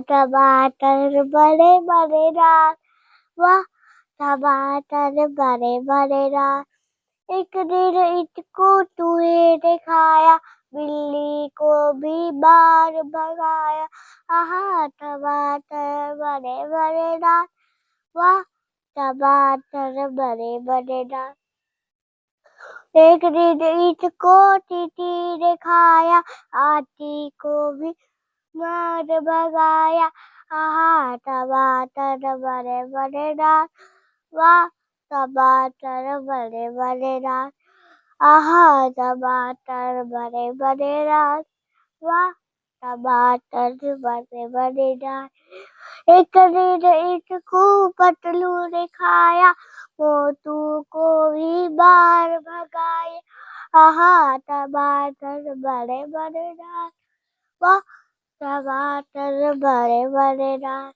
टमाटर बड़े बड़े डाल, वाह टमाटर बड़े बड़े डाल। एक दिन इसको चूहे ने खाया, बिल्ली को भी मार भगाया। आहा टमाटर बड़े बड़े डाल, वाह टमाटर बड़े बड़े डाल। एक दिन इसको चींटी ने खाया, हाथी को भी मार भगाया। आहा टमाटर बड़े बड़े डाल, वाह टमाटर बड़े बड़े डाल। आहा टमाटर बड़े बड़े डाल, वाह टमाटर बड़े बड़े डाल। एक दिन इसको पतलू ने खाया, मोटू को भी मार भगाया। आहा टमाटर बड़े बड़े डाल, वाह टमाटर बड़े बड़े डाल।